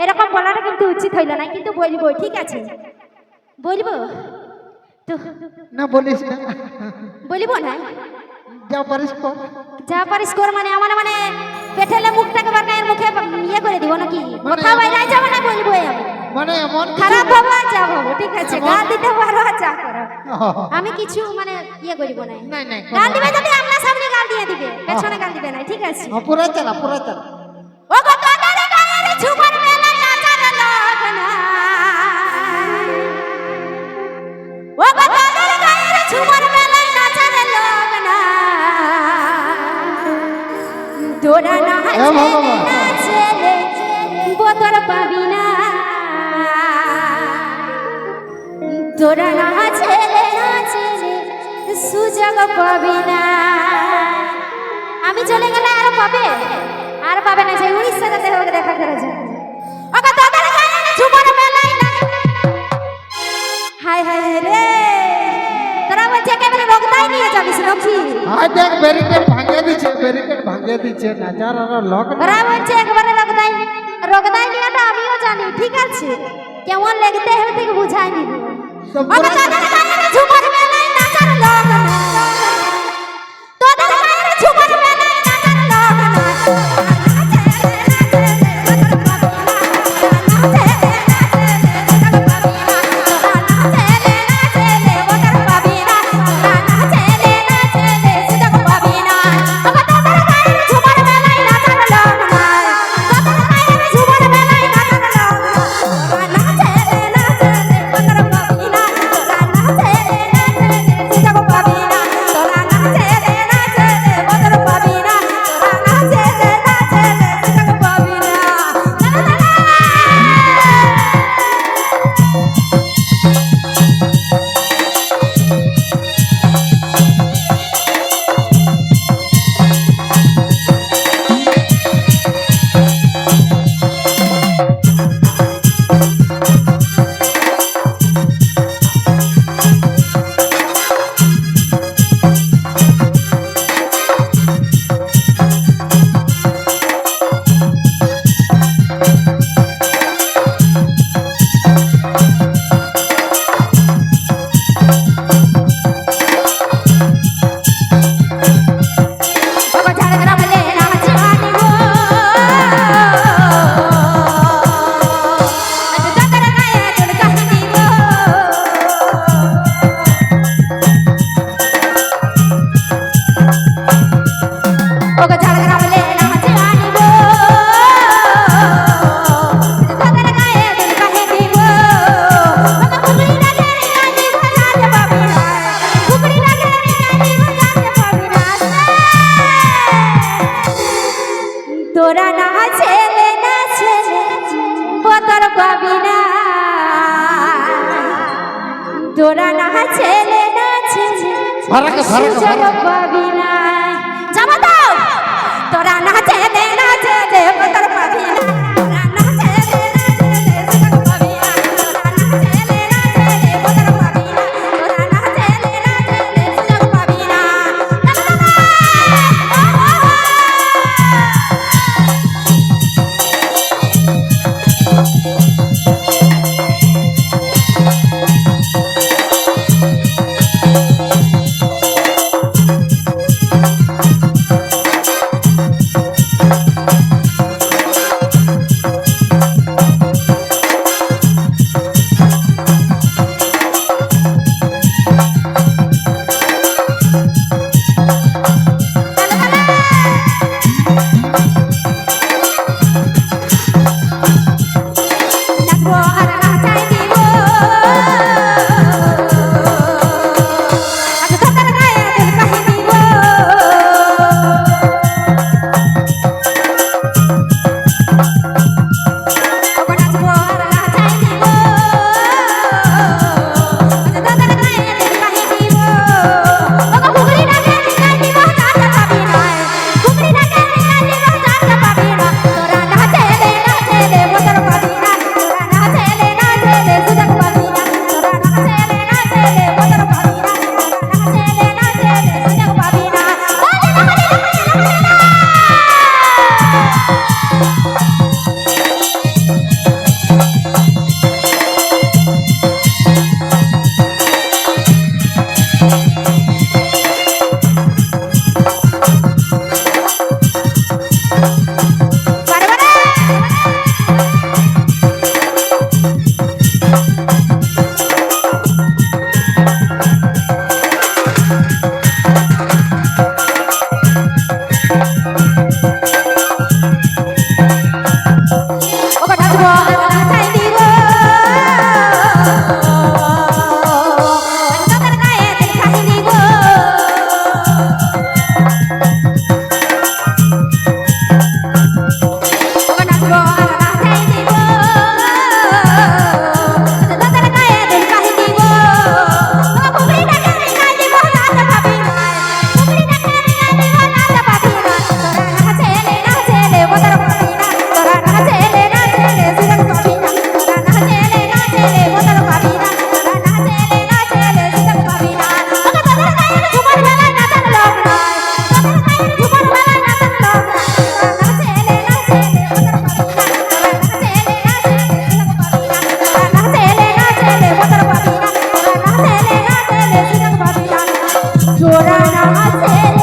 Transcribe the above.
এরকম বলাটা কিন্তু উচিত হইল না, কিন্তু বলবো, ঠিক আছে বলবো তো? না বলিস না, বলবো না, যা পারিস কর। যা পারিস কর মানে আমার মানে পেটেলে মুখটাকে বাঁকায়ের মুখে ইয়ে করে দিব নাকি? কোথাও বাইরে যাবো না, বলবো আমি। মানে এমন খারাপ হবো আর যা হবো, ঠিক আছে, গাল দিতে পারো আর যা করো, আমি কিছু মানে ইয়ে করিব না। গাল দিবে যদি আমরা সামনে গাল দিয়ে দিবে, পেছনে গাল দিবে না, ঠিক আছে? পুরা চালা, পুরা চালা। ও গো তোদের গায়ের ঝুমর মেলায় নাচার লগনা, ও গো তোদের গায়ের ঝুমর মেলায় নাচার লগনা, তোরা না ছেলে বোতর পাবি না, তোরা না ছেলে সুযোগ পাবি না। আমি চলে গেলে আর পাবে, আর পাবে না, সেই উড়িষ্যা যেতে হবে দেখা করে যায়। ওগো তোদের গায়ের ঝুমর মেলায় না, হায় হায় রে, তোরা বলছে একেবারে রোগদাই নিয়ে যাবিস নাকি? হায় দেখ ব্যারিকেড ভাঙিয়ে দিচ্ছে, ব্যারিকেড ভাঙিয়ে দিচ্ছে, নাচার আর লক। তোরা বলছে একেবারে রোগদাই, রোগদাই নিয়েটা আমিও জানি, ঠিক আছে, কেমন লাগতে হবে থেকে বুঝাই নিব। ওগো তোদের গায়ের ঝুমর মেলায় নাচার লগনা, তোদের গায়ের ঝুমর মেলায় নাচার লগনা, তোরা না ছেলে বোতর পাবি না, তোরা না ছেলে সুযোগ পাবি না, যাবো তো, তোরা না ছেলে বোতর পাবি না, তোরা না ছেলে সুযোগ পাবি না, তোরা না ছেলে বোতর পাবি না, তোরা না ছেলে সুযোগ পাবি না। নাচবো আর নাচাই দিব তোদের গায়ে দিল খাই দিব নাচবো আর নাচাই দিব তোদের গায়ে দিল খাই দিব পুকুরি ডাকে খাই দিব নাচ পাবি না পুকুরি ডাকে খাই দিব নাচ পাবি না তোরা নাচেলে মদর পাবি না তোরা নাচেলে সুযোগ পাবি না তোরা নাচেলে মদর পাবি না তোরা নাচেলে সুযোগ পাবি না তোদের গায়ে ঝুমর বেলা নাচার লোক নয় তোদের গায়ে ঝুমর বেলা নাচার লোক নয় তোরা নাচেলে মদর পাবি না তোরা নাচেলে সুযোগ পাবি না তোরা নাচেলে মদর পাবি না তোরা নাচেলে সুযোগ পাবি না তোরা নাচেলে